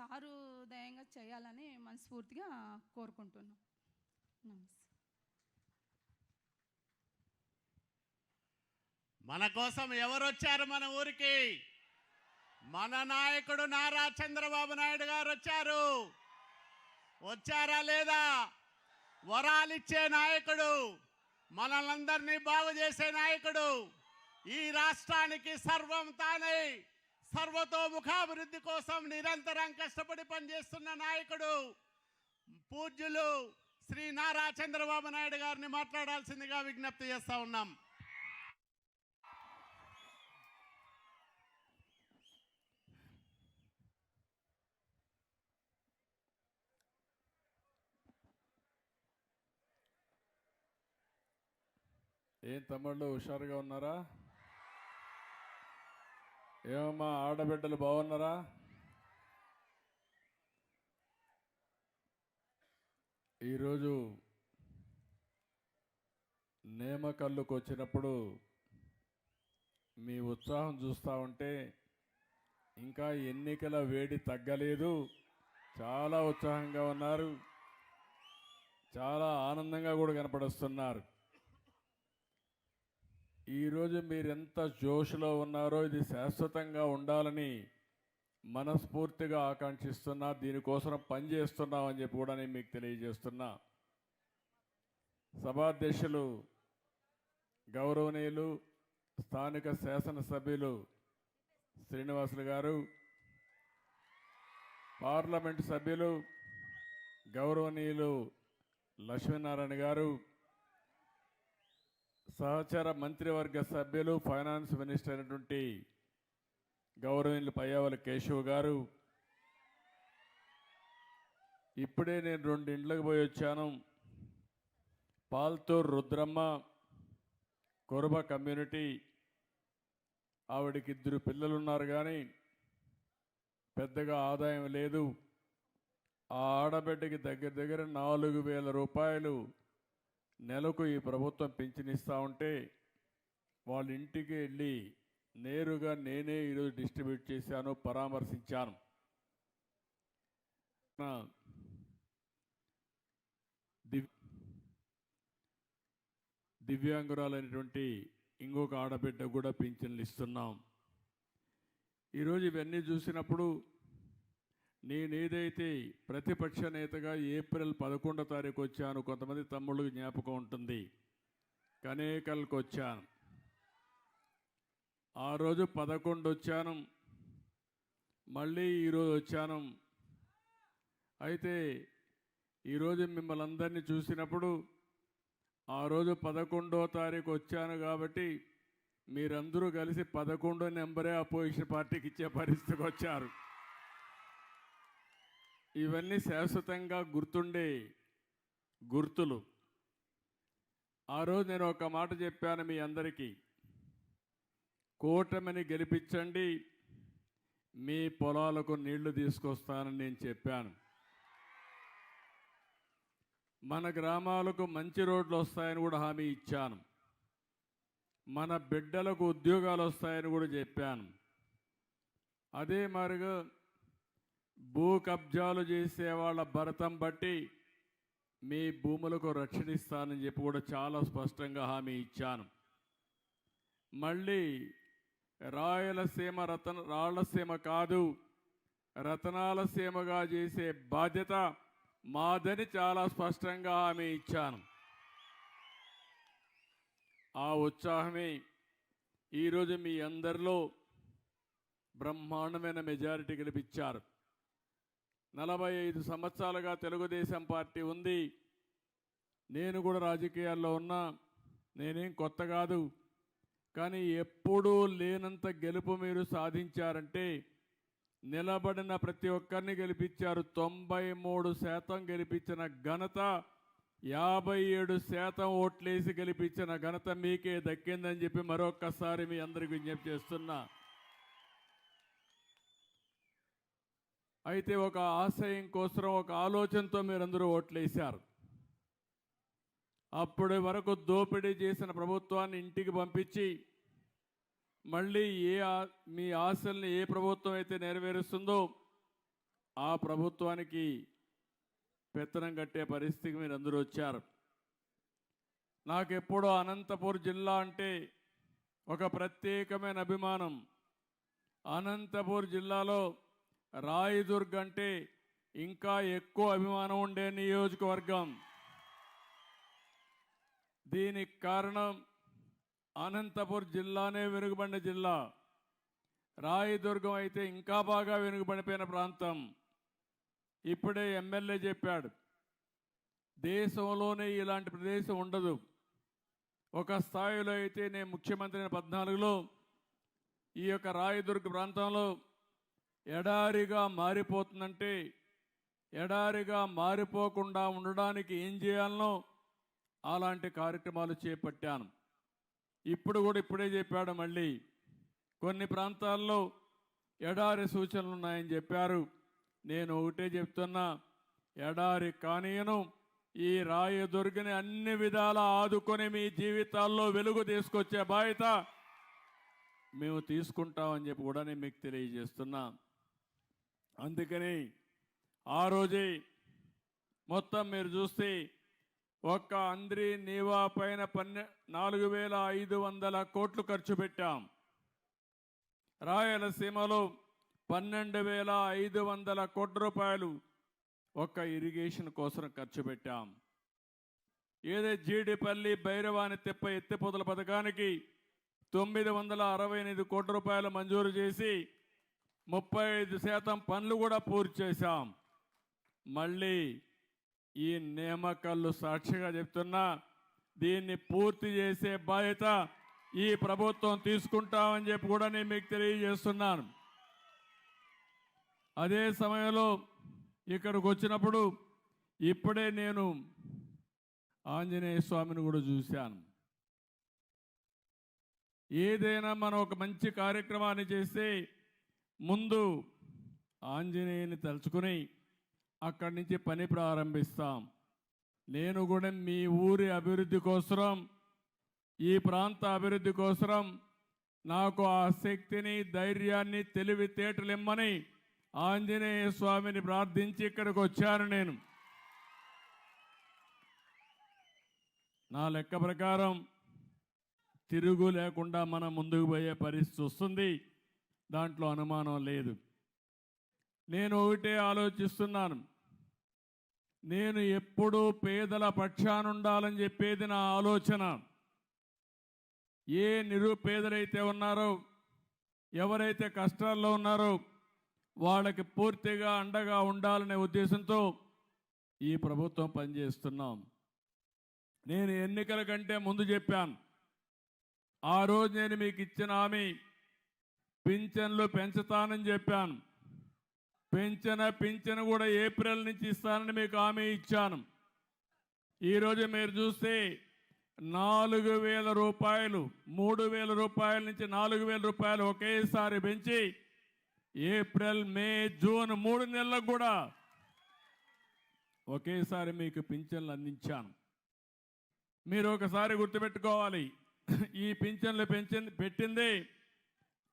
Sir దయంగా చేయాలని మనస్ఫూర్తిగా కోరుకుంటున్నాం. నమస్తే. మన కోసం ఎవరు వచ్చారు మన ఊరికి? మన నాయకుడు నారా చంద్రబాబు నాయుడు గారు వచ్చారు. వచ్చారా లేదా? వరాలిచ్చే నాయకుడు, మనలందరినీ బాగు చేసే నాయకుడు, ఈ రాష్ట్రానికి సర్వం తానై సర్వతోముఖాభివృద్ధి కోసం నిరంతరం కష్టపడి పనిచేస్తున్న నాయకుడు పూజ్యులు శ్రీ నారా చంద్రబాబు నాయుడు గారిని మాట్లాడాల్సిందిగా విజ్ఞప్తి చేస్తా ఉన్నాం. ఏం తమ్ముళ్ళు హుషారుగా ఉన్నారా? ఏమమ్మా ఆడబిడ్డలు బాగున్నారా? ఈరోజు నేమకల్లుకు వచ్చినప్పుడు మీ ఉత్సాహం చూస్తూ ఉంటే ఇంకా ఎన్నికల వేడి తగ్గలేదు. చాలా ఉత్సాహంగా ఉన్నారు, చాలా ఆనందంగా కూడా కనపడుస్తున్నారు. ఈరోజు మీరు ఎంత జోష్లో ఉన్నారో ఇది శాశ్వతంగా ఉండాలని మనస్ఫూర్తిగా ఆకాంక్షిస్తున్నా, దీనికోసం పనిచేస్తున్నామని చెప్పి కూడా నేను మీకు తెలియజేస్తున్నా. సభాధ్యక్షులు గౌరవనీయులు స్థానిక శాసనసభ్యులు శ్రీనివాసులు గారు, పార్లమెంటు సభ్యులు గౌరవనీయులు లక్ష్మీనారాయణ గారు, సహచర మంత్రివర్గ సభ్యులు ఫైనాన్స్ మినిస్టర్ అయినటువంటి గౌరవనీయులు పయ్యావుల కేశవ్ గారు, ఇప్పుడే నేను 2 ఇండ్లకు పోయి వచ్చాను. పాల్తూర్ రుద్రమ్మ కొరబ కమ్యూనిటీ, ఆవిడకి 2 పిల్లలు ఉన్నారు కానీ పెద్దగా ఆదాయం లేదు. ఆ ఆడబిడ్డకి దగ్గర 4,000 రూపాయలు నెలకు ఈ ప్రభుత్వం పింఛనిస్తూ ఉంటే వాళ్ళ ఇంటికి వెళ్ళి నేరుగా నేనే ఈరోజు డిస్ట్రిబ్యూట్ చేశాను, పరామర్శించాను. దివ్యాంగురాలైనటువంటి ఇంకొక ఆడబిడ్డ కూడా పింఛన్లు ఇస్తున్నాం. ఈరోజు ఇవన్నీ చూసినప్పుడు నేనేదైతే ప్రతిపక్ష నేతగా ఏప్రిల్ 11వ తారీఖు వచ్చాను, కొంతమంది తమ్ముళ్ళకి జ్ఞాపకం ఉంటుంది, కనేకల్కి వచ్చాను. ఆ రోజు 11 వచ్చాను, మళ్ళీ ఈరోజు వచ్చాను. అయితే ఈరోజు మిమ్మల్ని అందరినీ చూసినప్పుడు ఆ రోజు 11వ తారీఖు వచ్చాను కాబట్టి మీరందరూ కలిసి 11 నెంబరే అపోజిషన్ పార్టీకి ఇచ్చే పరిస్థితికి వచ్చారు. ఇవన్నీ శాశ్వతంగా గుర్తుండే గుర్తులు. ఆ రోజు నేను ఒక మాట చెప్పాను మీ అందరికీ, కూటమిని గెలిపించండి, మీ పొలాలకు నీళ్లు తీసుకొస్తానని నేను చెప్పాను. మన గ్రామాలకు మంచి రోడ్లు వస్తాయని కూడా హామీ ఇచ్చాను. మన బిడ్డలకు ఉద్యోగాలు వస్తాయని కూడా చెప్పాను. అదే మాదిరిగా భూ కబ్జాలు చేసే వాళ్ళ భరతం బట్టి మీ భూములకు రక్షణ ఇస్తానని చెప్పి కూడా చాలా స్పష్టంగా హామీ ఇచ్చాను. మళ్ళీ రాయలసీమ రాళ్లసీమ కాదు, రతనాల సీమగా చేసే బాధ్యత మాదని చాలా స్పష్టంగా హామీ ఇచ్చాను. ఆ ఉత్సాహమే ఈరోజు మీ అందరిలో బ్రహ్మాండమైన మెజారిటీ గెలిపించారు. 45 సంవత్సరాలుగా తెలుగుదేశం పార్టీ ఉంది. నేను కూడా రాజకీయాల్లో ఉన్నా, నేనేం కొత్త కాదు. కానీ ఎప్పుడూ లేనంత గెలుపు మీరు సాధించారంటే నిలబడిన ప్రతి ఒక్కరిని గెలిపించారు. 93% గెలిపించిన ఘనత, 57% ఓట్లేసి గెలిపించిన ఘనత మీకే దక్కిందని చెప్పి మరొక్కసారి మీ అందరికీ విజ్ఞప్తి చేస్తున్నా. అయితే ఒక ఆశయం కోసం, ఒక ఆలోచనతో మీరందరూ ఓట్లేశారు. అప్పటి వరకు దోపిడీ చేసిన ప్రభుత్వాన్ని ఇంటికి పంపించి మళ్ళీ మీ ఆశల్ని ఏ ప్రభుత్వం అయితే నెరవేరుస్తుందో ఆ ప్రభుత్వానికి పెత్తనం కట్టే పరిస్థితికి మీరు అందరూ వచ్చారు. నాకెప్పుడూ అనంతపూర్ జిల్లా అంటే ఒక ప్రత్యేకమైన అభిమానం. అనంతపూర్ జిల్లాలో రాయదుర్గ్ అంటే ఇంకా ఎక్కువ అభిమానం ఉండే నియోజకవర్గం. దీనికి కారణం అనంతపూర్ జిల్లానే వెనుకబడిన జిల్లా. రాయదుర్గం అయితే ఇంకా బాగా వెనుకబడిపోయిన ప్రాంతం. ఇప్పుడే ఎమ్మెల్యే చెప్పాడు, దేశంలోనే ఇలాంటి ప్రదేశం ఉండదు. ఒక స్థాయిలో అయితే నేను ముఖ్యమంత్రి 14లో ఈ యొక్క రాయదుర్గ ప్రాంతంలో ఎడారిగా మారిపోతుందంటే ఎడారిగా మారిపోకుండా ఉండడానికి ఏం చేయాలనో అలాంటి కార్యక్రమాలు చేపట్టాను. ఇప్పుడు కూడా ఇప్పుడే చెప్పాడు, మళ్ళీ కొన్ని ప్రాంతాల్లో ఎడారి సూచనలు ఉన్నాయని చెప్పారు. నేను ఒకటే చెప్తున్నా, ఎడారి కానీయను, ఈ రాయదుర్గని అన్ని విధాల ఆదుకొని మీ జీవితాల్లో వెలుగు తీసుకొచ్చే బాధ్యత మేము తీసుకుంటామని చెప్పి కూడా నేను మీకు తెలియజేస్తున్నా. అందుకని ఆ రోజే మొత్తం మీరు చూస్తే ఒక్క అంద్రి నీవా పైన 4,500 కోట్లు ఖర్చు పెట్టాం. రాయలసీమలో 12,500 కోట్ల రూపాయలు ఒక్క ఇరిగేషన్ కోసం ఖర్చు పెట్టాం. ఏదే జీడిపల్లి భైరవాని తెప్ప ఎత్తిపోతల పథకానికి 968 కోట్ల రూపాయలు మంజూరు చేసి 35% పనులు కూడా పూర్తి చేశాం. మళ్ళీ ఈ నియామకాలు సాక్షిగా చెప్తున్నా, దీన్ని పూర్తి చేసే బాధ్యత ఈ ప్రభుత్వం తీసుకుంటామని చెప్పి కూడా నేను మీకు తెలియజేస్తున్నాను. అదే సమయంలో ఇక్కడికి వచ్చినప్పుడు ఇప్పుడే నేను ఆంజనేయ స్వామిని కూడా చూశాను. ఏదైనా మనం ఒక మంచి కార్యక్రమాన్ని చేస్తే ముందు ఆంజనేయుని తలుచుకుని అక్కడి నుంచి పని ప్రారంభిస్తాం. నేను కూడా మీ ఊరి అభివృద్ధి కోసం, ఈ ప్రాంత అభివృద్ధి కోసం నాకు ఆ శక్తిని, ధైర్యాన్ని, తెలివితేటలిమ్మని ఆంజనేయ స్వామిని ప్రార్థించి ఇక్కడికి వచ్చాను. నేను నా లెక్క ప్రకారం తిరుగు లేకుండా మనం ముందుకు పోయే పరిస్థితి వస్తుంది, దాంట్లో అనుమానం లేదు. నేను ఒకటే ఆలోచిస్తున్నాను, నేను ఎప్పుడూ పేదల పక్షానుండాలని చెప్పేది నా ఆలోచన. ఏ నిరుపేదలైతే ఉన్నారో, ఎవరైతే కష్టాల్లో ఉన్నారో వాళ్ళకి పూర్తిగా అండగా ఉండాలనే ఉద్దేశంతో ఈ ప్రభుత్వం పనిచేస్తున్నాం. నేను ఎన్నికల కంటే ముందు చెప్పాను, ఆ రోజు నేను మీకు ఇచ్చిన హామీ పింఛన్లు పెంచుతానని చెప్పాను. పింఛను కూడా ఏప్రిల్ నుంచి ఇస్తానని మీకు హామీ ఇచ్చాను. ఈరోజు మీరు చూస్తే 4,000 రూపాయలు, 3,000 రూపాయల నుంచి 4,000 రూపాయలు ఒకేసారి పెంచి ఏప్రిల్, మే, జూన్ 3 నెలలకు కూడా ఒకేసారి మీకు పింఛన్లు అందించాను. మీరు ఒకసారి గుర్తుపెట్టుకోవాలి, ఈ పింఛన్లు పెట్టింది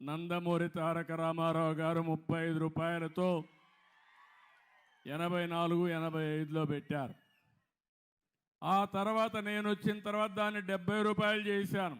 నందమూరి తారక రామారావు గారు 35 రూపాయలతో 84, 85లో పెట్టారు. ఆ తర్వాత నేను వచ్చిన తర్వాత దాన్ని 70 రూపాయలు చేశాను.